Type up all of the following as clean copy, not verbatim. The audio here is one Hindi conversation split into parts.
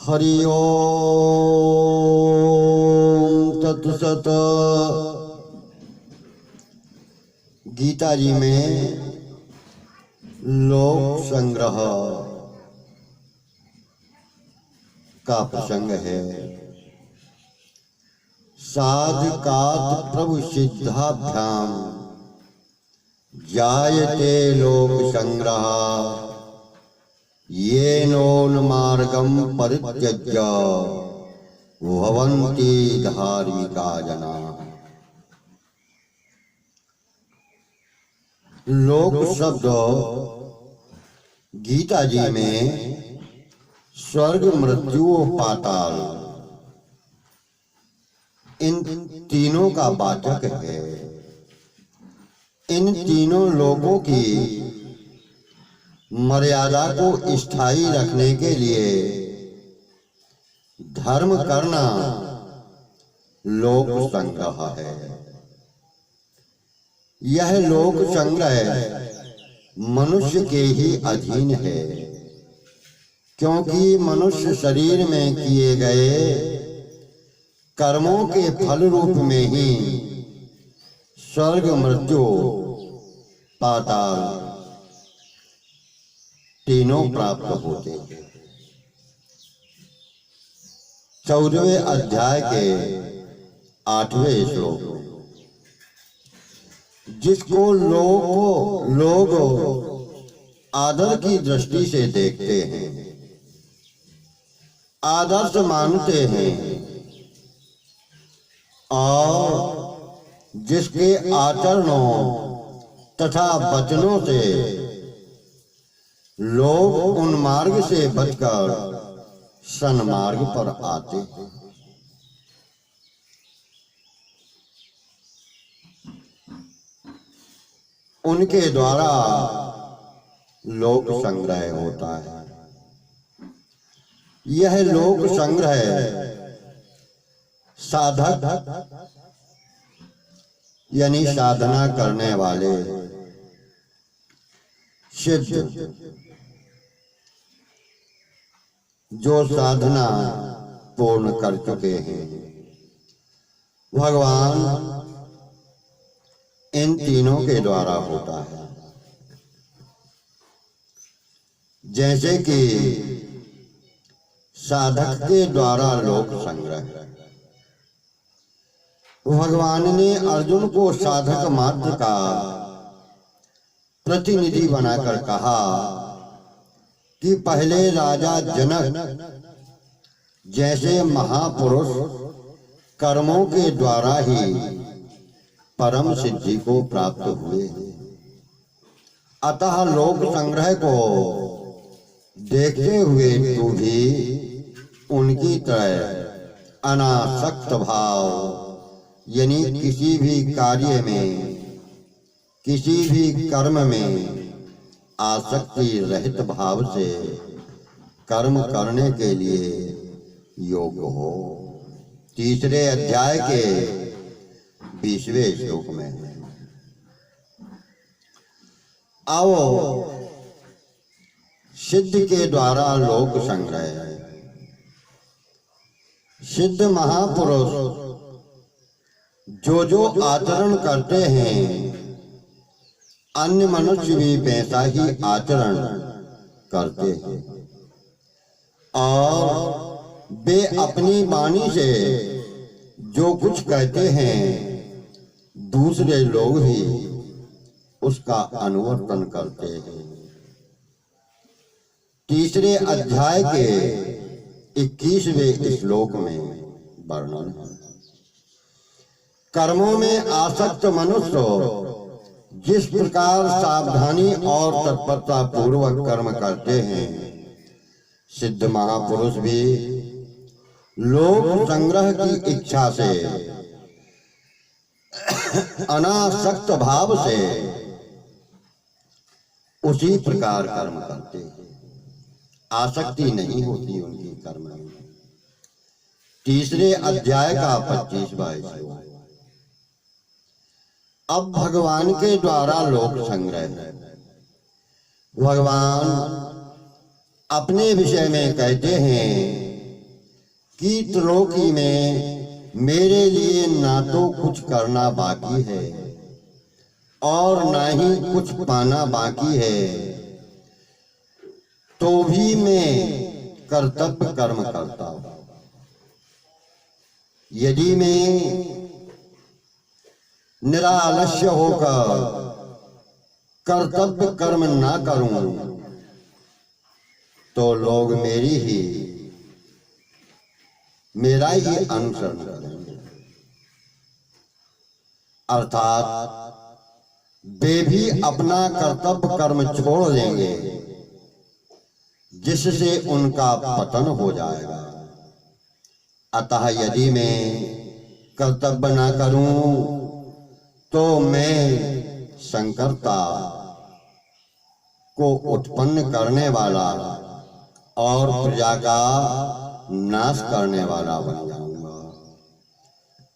हरि ओम तत्सत। गीता जी में लोक संग्रह का प्रसंग है। साधकात प्रभु सिद्धाभ्याम जायते लोक संग्रह येनोन्मार्गं परित्यज्य भवन्ति धार्मिका जनाः। लोक शब्द गीता जी में स्वर्ग, मृत्यु और पाताल इन तीनों का वाचक है। इन तीनों लोगों की मर्यादा को स्थायी रखने के लिए धर्म करना लोक संग्रह है। यह लोक संग्रह मनुष्य के ही अधीन है, क्योंकि मनुष्य शरीर में किए गए कर्मों के फल रूप में ही स्वर्ग, मृत्यु, पाताल तीनों प्राप्त होते हैं। 14वें अध्याय के 8वें श्लोक में जिसको लोग आदर की दृष्टि से देखते हैं, आदर्श मानते हैं, और जिसके आचरणों तथा वचनों से लोग उन मार्ग से बचकर सन्मार्ग पर आते हैं। उनके द्वारा लोक संग्रह होता है। यह लोक संग्रह साधक यानी साधना करने वाले सिद्ध, जो साधना पूर्ण कर चुके हैं, भगवान इन तीनों के द्वारा होता है। जैसे कि साधक के द्वारा लोक संग्रह, भगवान ने अर्जुन को साधक मात्र का प्रतिनिधि बनाकर कहा कि पहले राजा जनक जैसे महापुरुष कर्मों के द्वारा ही परम सिद्धि को प्राप्त हुए। अतः लोक संग्रह को देखते हुए तू भी उनकी तरह अनासक्त भाव यानी किसी भी कार्य में, किसी भी कर्म में आसक्ति रहित भाव से कर्म करने के लिए योग्य हो। 3 अध्याय के 20वें श्लोक में आओ सिद्ध के द्वारा लोक संग्रह। सिद्ध महापुरुष जो आचरण करते हैं, अन्य मनुष्य भी वैसा ही आचरण करते हैं, और वे अपनी वाणी से जो कुछ कहते हैं, दूसरे लोग भी उसका अनुवर्तन करते हैं। 3 अध्याय के 21वें श्लोक में वर्णन है। कर्मों में आसक्त मनुष्य जिस प्रकार सावधानी और तत्परता पूर्वक कर्म करते हैं, सिद्ध महापुरुष भी लोक संग्रह की इच्छा से अनासक्त भाव से उसी प्रकार कर्म करते हैं। आसक्ति नहीं होती उनकी कर्म में। 3 अध्याय का 25वां श्लोक। अब भगवान के द्वारा लोक संग्रह। भगवान अपने विषय में कहते हैं कि त्रिलोकी में मेरे लिए ना तो कुछ करना बाकी है और ना ही कुछ पाना बाकी है, तो भी मैं कर्तव्य कर्म करता हूं। यदि मैं निरालस्य होकर कर्तव्य कर्म ना करूं तो लोग मेरा ही अनुसरण करेंगे, अर्थात वे भी अपना कर्तव्य कर्म छोड़ देंगे, जिससे उनका पतन हो जाएगा। अतः यदि मैं कर्तव्य ना करूं तो मैं संकर्ता को उत्पन्न करने वाला और प्रजा का नाश करने वाला बन जाऊंगा।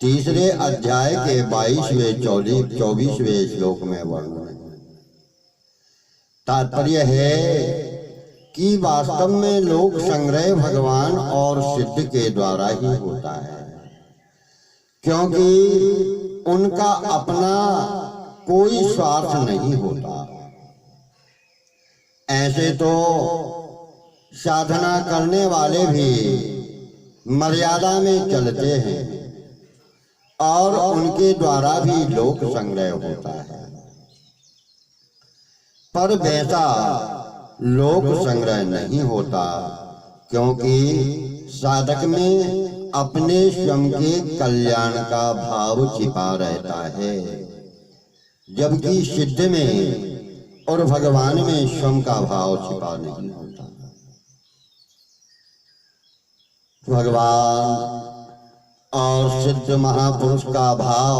तीसरे अध्याय के 22वें 24वें श्लोक में वर्णन है। तात्पर्य है कि वास्तव में लोक संग्रह भगवान और सिद्ध के द्वारा ही होता है, क्योंकि उनका अपना कोई स्वार्थ नहीं होता। ऐसे तो साधना करने वाले भी मर्यादा में चलते हैं और उनके द्वारा भी लोक संग्रह होता है, पर वैसा लोक संग्रह नहीं होता, क्योंकि साधक में अपने स्वयं के कल्याण का भाव छिपा रहता है, जबकि सिद्ध में और भगवान में स्वयं का भाव छिपा नहीं होता। भगवान और सिद्ध महापुरुष का भाव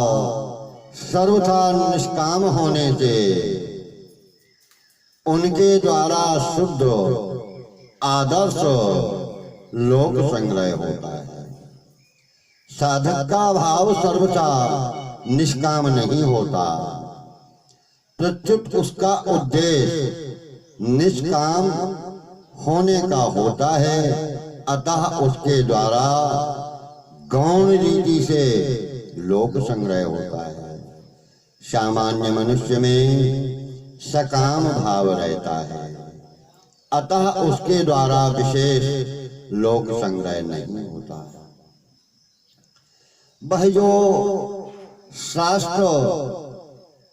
सर्वथा निष्काम होने से उनके द्वारा शुद्ध आदर्श लोक संग्रह होता है। साधक का भाव सर्वथा निष्काम नहीं होता, प्रत्युत उसका उद्देश्य निष्काम होने का होता है। अतः उसके द्वारा गौण रीति से लोक संग्रह होता है। सामान्य मनुष्य में सकाम भाव रहता है, अतः उसके द्वारा विशेष लोक संग्रह नहीं होता। वह जो शास्त्र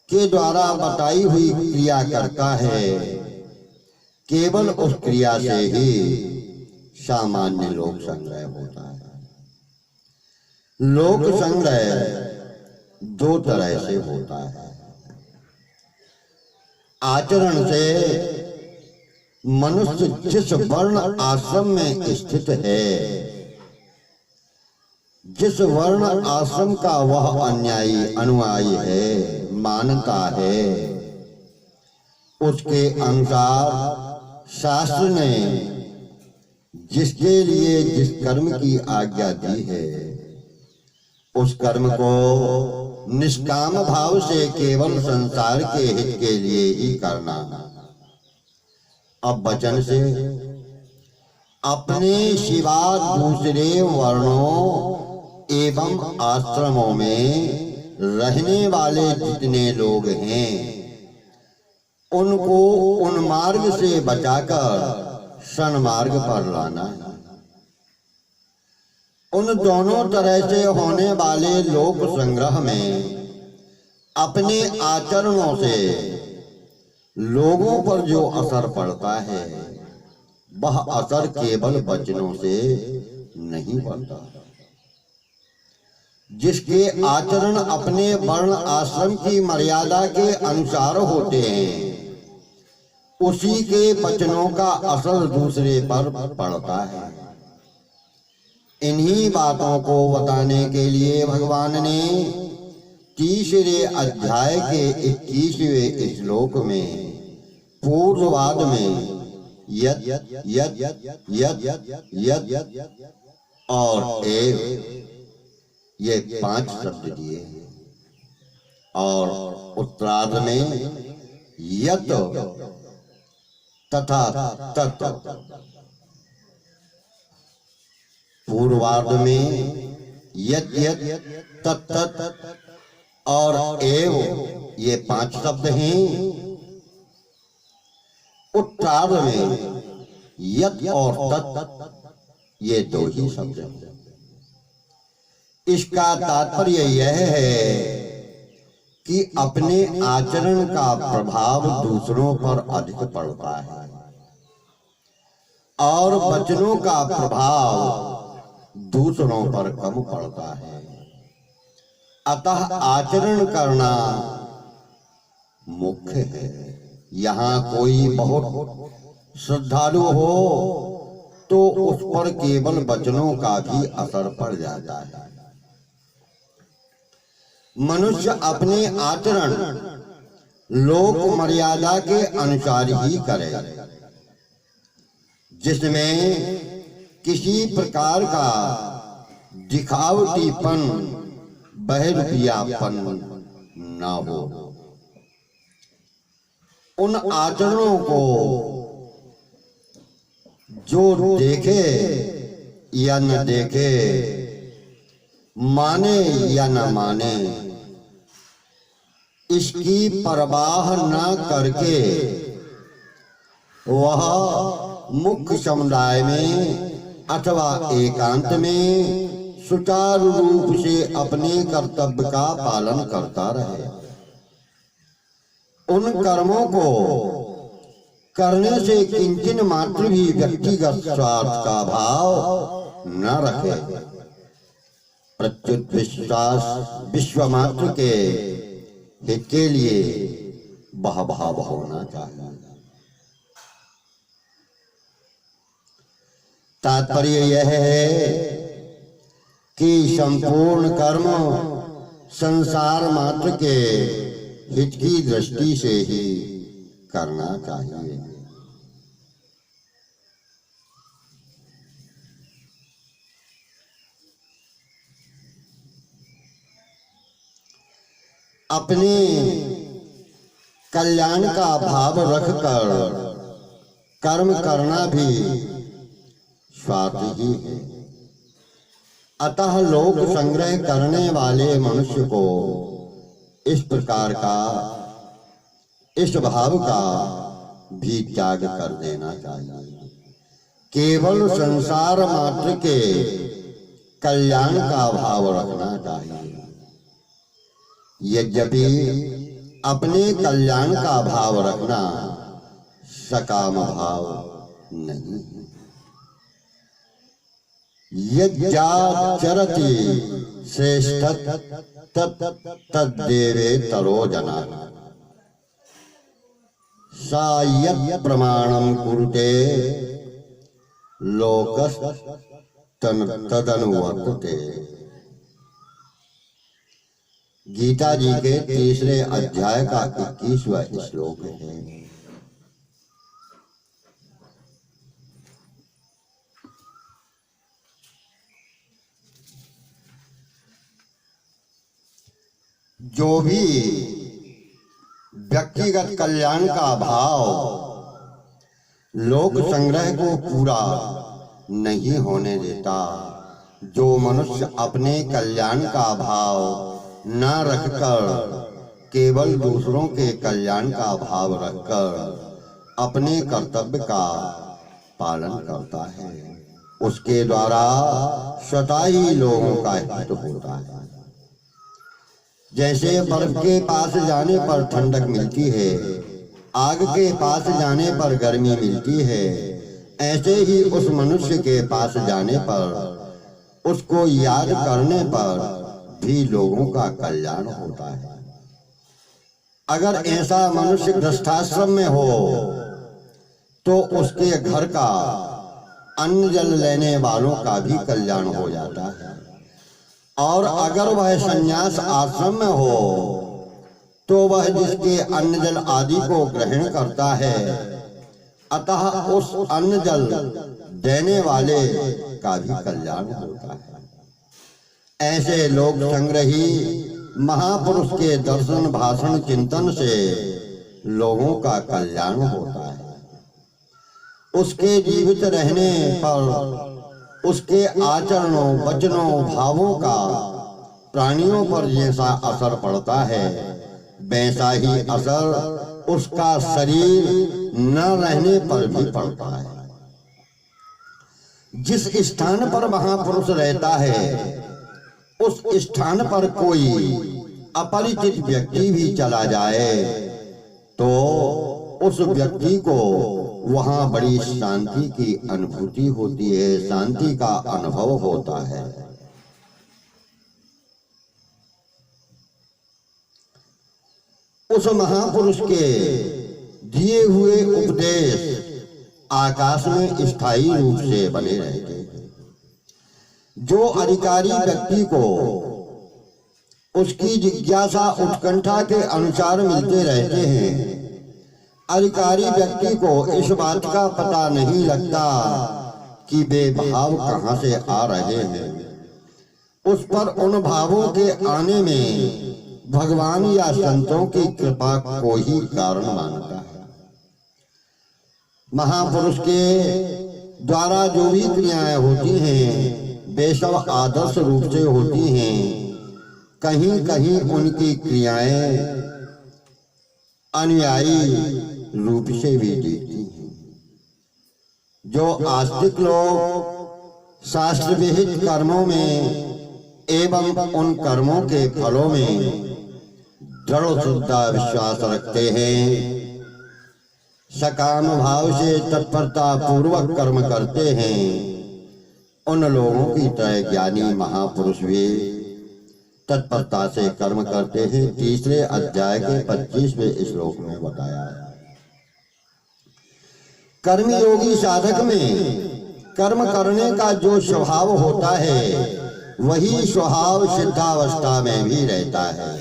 के द्वारा बताई हुई क्रिया करता है, केवल उस क्रिया से ही सामान्य लोक संग्रह होता है। लोक संग्रह दो तरह से होता है। आचरण से मनुष्य जिस वर्ण आश्रम में स्थित है, जिस वर्ण आश्रम का वह अन्यायी अनुयायी है, मानता है, उसके अनुसार शास्त्र ने जिसके लिए जिस कर्म की आज्ञा दी है, उस कर्म को निष्काम भाव से केवल संसार के हित के लिए ही करना। अब वचन से अपने सिवा दूसरे वर्णों एवं आश्रमों में रहने वाले जितने लोग हैं, उनको उन मार्ग से बचाकर सन्मार्ग पर लाना है। उन दोनों तरह से होने वाले लोक संग्रह में अपने आचरणों से लोगों पर जो असर पड़ता है, वह असर केवल वचनों से नहीं पड़ता। जिसके आचरण अपने वर्ण आश्रम की मर्यादा के अनुसार होते हैं, उसी के वचनों का असर दूसरे पर पड़ता है। इन्हीं बातों को बताने के लिए भगवान ने तीसरे अध्याय के 21वें श्लोक में पूर्ववाद में यद यद यद यद और ये 5 शब्द दिए और उत्तरार्ध में यत तथा तत् पूर्वार्ध में यत यत तत् तत् और एव ये 5 शब्द हैं। उत्तरार्ध में यत और तत् ये 2 ही शब्द हैं। इसका तात्पर्य यह है कि अपने आचरण का प्रभाव दूसरों पर अधिक पड़ता है और वचनों का प्रभाव दूसरों पर कम पड़ता है। अतः आचरण करना मुख्य है। यहाँ कोई बहुत श्रद्धालु हो तो उस पर केवल वचनों का भी असर पड़ जाता है। मनुष्य अपने आचरण लोक मर्यादा के अनुसार ही करे, जिसमें किसी प्रकार का दिखावटीपन बहिर्व्यापन न हो। उन आचरणों को जो देखे या न देखे, माने या न माने, इसकी परवाह न करके वह मुख्य समुदाय में अथवा एकांत में सुचारू रूप से अपने कर्तव्य का पालन करता रहे। उन कर्मों को करने से किंचन मात्र भी व्यक्तिगत स्वार्थ का भाव न रखे। प्रत्युत विश्व मात्र के हित के लिए वह भाव होना चाहिए। तात्पर्य यह है कि संपूर्ण कर्म संसार मात्र के हित की दृष्टि से ही करना चाहिए। अपने कल्याण का भाव रखकर कर्म करना भी स्वार्थ ही है। अतः लोक संग्रह करने वाले मनुष्य को इस प्रकार का, इस भाव का भी त्याग कर देना चाहिए। केवल संसार मात्र के कल्याण का भाव रखना चाहिए। यद्यपि अपने कल्याण का भाव रखना सकाम भाव नहीं है। यज्जाचरति श्रेष्ठ तद्देवे तरो जना सा यत् प्रमाणम कुरुते लोकस् तदनुवर्तते। गीता जी के 3 अध्याय का 21वां श्लोक है। जो भी व्यक्तिगत कल्याण का भाव लोक संग्रह को पूरा नहीं होने देता, जो मनुष्य अपने कल्याण का भाव न रखकर केवल दूसरों के कल्याण का भाव रखकर अपने कर्तव्य का पालन करता है, उसके द्वारा स्वतः ही लोगों का हित होता है। जैसे बर्फ के पास जाने पर ठंडक मिलती है, आग के पास जाने पर गर्मी मिलती है, ऐसे ही उस मनुष्य के पास जाने पर, उसको याद करने पर भी लोगों का कल्याण होता है। अगर ऐसा मनुष्य गृहस्थाश्रम में हो तो उसके घर का अन्न जल लेने वालों का भी कल्याण हो जाता है, और अगर वह संन्यास आश्रम में हो तो वह जिसके अन्न जल आदि को ग्रहण करता है, अतः उस अन्न जल देने वाले का भी कल्याण होता है। ऐसे लोक संग्रही महापुरुष के दर्शन भाषण चिंतन से लोगों का कल्याण होता है। उसके जीवित रहने पर उसके आचरणों, वचनों, भावों का प्राणियों पर जैसा असर पड़ता है, वैसा ही असर उसका शरीर न रहने पर भी पड़ता है। जिस स्थान पर महापुरुष रहता है, उस स्थान पर कोई अपरिचित व्यक्ति भी चला जाए तो उस व्यक्ति को वहां बड़ी शांति की अनुभूति होती है, शांति का अनुभव होता है। उस महापुरुष के दिए हुए उपदेश आकाश में स्थायी रूप से बने रहते हैं। जो अधिकारी व्यक्ति को उसकी जिज्ञासा, उत्कंठा के अनुसार मिलते रहते हैं, अधिकारी व्यक्ति को इस बात का पता नहीं लगता कि वे भाव कहां से आ रहे हैं। उस पर उन भावों के आने में भगवान या संतों की कृपा को ही कारण मानता है। महापुरुष के द्वारा जो भी क्रियाएं होती हैं, वे सब आदर्श रूप से होती हैं। कहीं कहीं उनकी क्रियाएं अनुयायी रूप से भी दिखती हैं। जो आस्तिक लोग शास्त्र विहित कर्मों में एवं उन कर्मों के फलों में दृढ़ श्रद्धा विश्वास रखते हैं, सकाम भाव से तत्परता पूर्वक कर्म करते हैं, उन लोगों की तरह ज्ञानी महापुरुष भी तत्परता से कर्म करते हैं। तीसरे अध्याय के 25वें श्लोक में बताया है। कर्मयोगी साधक में कर्म करने का जो स्वभाव होता है, वही स्वभाव सिद्धावस्था में भी रहता है।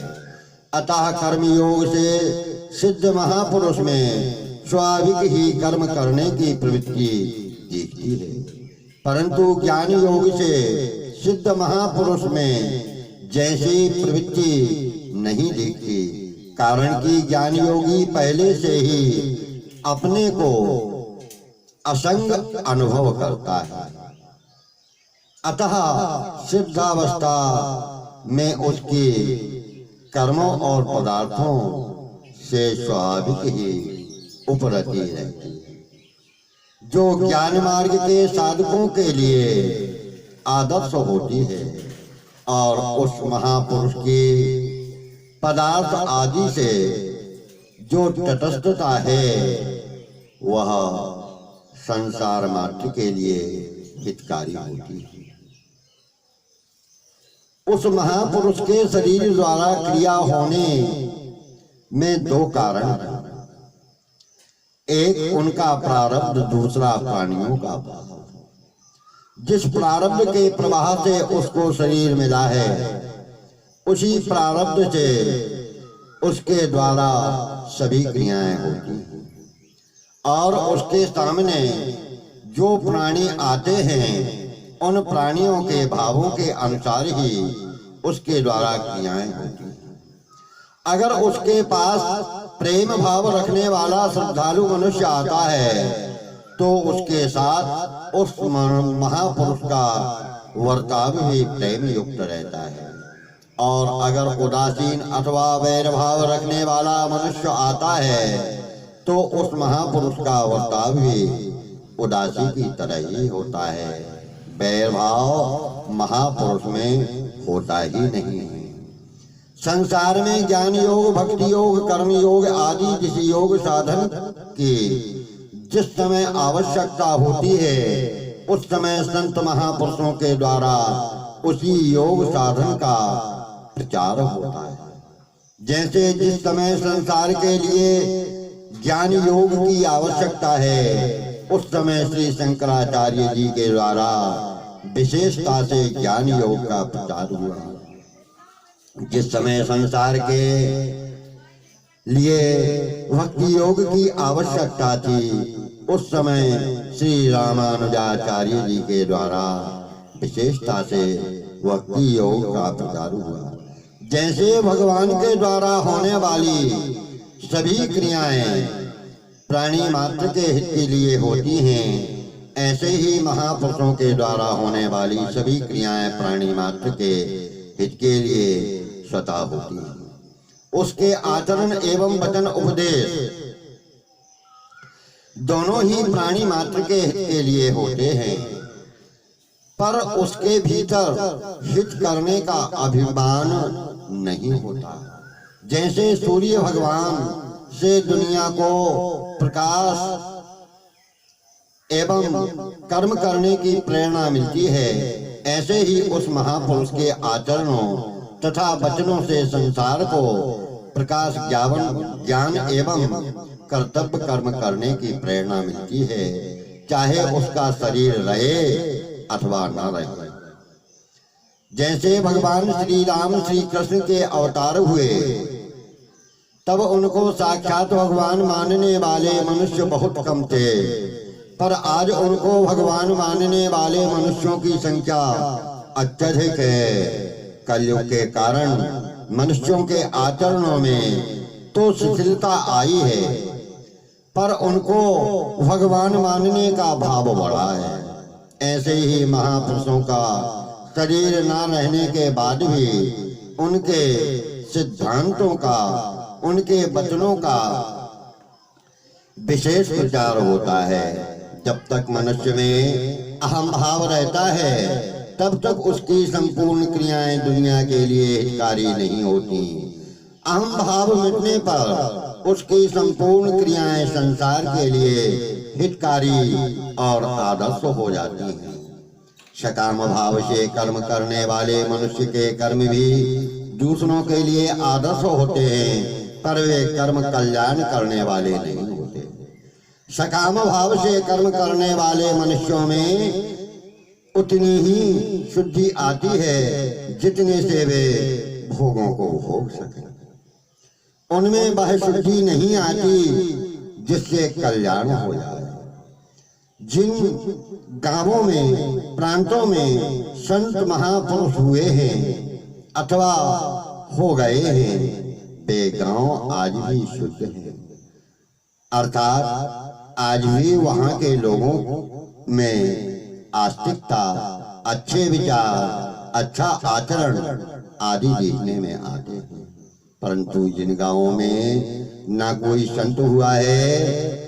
अतः कर्मयोग से सिद्ध महापुरुष में स्वाभाविक ही कर्म करने की प्रवृत्ति दिखती है, परंतु ज्ञान योग से सिद्ध महापुरुष में जैसी प्रवृत्ति नहीं दिखती, कारण कि ज्ञान योगी पहले से ही अपने को असंग अनुभव करता है। अतः सिद्धावस्था में उसकी कर्मों और पदार्थों से स्वाभाविक ही उपरति रहती है। जो ज्ञान मार्ग के साधकों के लिए आदर्श होती है और उस महापुरुष की पदार्थ आदि से जो तटस्थता है, वह संसार मात्र के लिए हितकारी होती है। उस महापुरुष के शरीर द्वारा क्रिया होने में दो कारण हैं। एक उनका प्रारब्ध, दूसरा प्राणियों का भाव। जिस प्रारब्ध के प्रवाह से उसको शरीर मिला है, उसी प्रारब्ध से उसके द्वारा सभी क्रियाएं होती हैं और उसके सामने जो प्राणी आते हैं, उन प्राणियों के भावों के अनुसार ही उसके द्वारा क्रियाएं होती हैं। अगर उसके पास प्रेम भाव रखने वाला श्रद्धालु मनुष्य आता है, तो उसके साथ उस महापुरुष का वर्ताव भी प्रेम युक्त रहता है। और अगर उदासीन अथवा वैर भाव रखने वाला मनुष्य आता है, तो उस महापुरुष का वर्ताव भी उदासी की तरह ही होता है। वैर भाव महापुरुष में होता ही नहीं है। संसार में ज्ञान योग, भक्ति योग, कर्म योग आदि जिस योग साधन की जिस समय आवश्यकता होती है, उस समय संत महापुरुषों के द्वारा उसी योग साधन का प्रचार होता है। जैसे जिस समय संसार के लिए ज्ञान योग की आवश्यकता है, उस समय श्री शंकराचार्य जी के द्वारा विशेषता से ज्ञान योग का प्रचार हुआ। जिस समय संसार के लिए भक्ति योग की आवश्यकता थी, उस समय श्री रामानुजाचार्य जी के द्वारा विशेषता से भक्ति योग का प्रचार हुआ। जैसे भगवान के द्वारा होने वाली सभी क्रियाएं प्राणी मात्र के हित के लिए होती हैं, ऐसे ही महापुरुषों के द्वारा होने वाली सभी क्रियाएं प्राणी मात्र के हित के लिए स्वतः होती हैं। उसके आचरण एवं वचन उपदेश दोनों ही प्राणी मात्र के हित के लिए होते हैं, पर उसके भीतर हित करने का अभिमान नहीं होता। जैसे सूर्य भगवान से दुनिया को प्रकाश एवं कर्म करने की प्रेरणा मिलती है, ऐसे ही उस महापुरुष के आचरणों तथा वचनों से संसार को प्रकाश ज्ञान एवं कर्तव्य कर्म करने की प्रेरणा मिलती है, चाहे उसका शरीर रहे अथवा न रहे। जैसे भगवान श्री राम श्री कृष्ण के अवतार हुए, तब उनको साक्षात भगवान मानने वाले मनुष्य बहुत कम थे, पर आज उनको भगवान मानने वाले मनुष्यों की संख्या अत्यधिक है। कलयुग के कारण मनुष्यों के आचरणों में तो शिथिलता आई है, पर उनको भगवान मानने का भाव बढ़ा है। ऐसे ही महापुरुषों का शरीर न रहने के बाद भी उनके सिद्धांतों का, उनके वचनों का विशेष प्रचार होता है। जब तक मनुष्य में अहम भाव रहता है, तब तक उसकी संपूर्ण क्रियाएं दुनिया के लिए हितकारी नहीं होती। अहम भाव मिटने पर उसकी संपूर्ण क्रियाएं संसार के लिए हितकारी और आदर्श हो जाती हैं। सकाम भाव से कर्म करने वाले मनुष्य के कर्म भी दूसरों के लिए आदर्श होते हैं, पर वे कर्म कल्याण करने वाले नहीं होते। सकाम भाव से कर्म करने वाले मनुष्यों में उतनी ही शुद्धि आती है जितने से वे भोगों को भोग सके। उनमें वह शुद्धि नहीं आती जिससे कल्याण हो जाए। जिन गांवों में, प्रांतों में संत महापुरुष हुए हैं अथवा हो गए हैं, वे गांव आज भी शुद्ध हैं, अर्थात आज भी वहां के लोगों में आस्तिकता, अच्छे विचार, अच्छा आचरण आदि देखने में आते हैं। परंतु जिन गांवों में ना कोई संत हुआ है,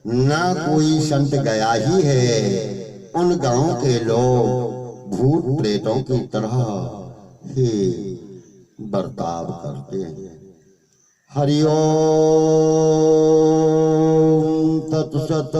ना कोई संत गया ही है, उन गांवों के लोग भूत प्रेतों की तरह ही बर्ताव करते हैं। हरि ओम तत्सत।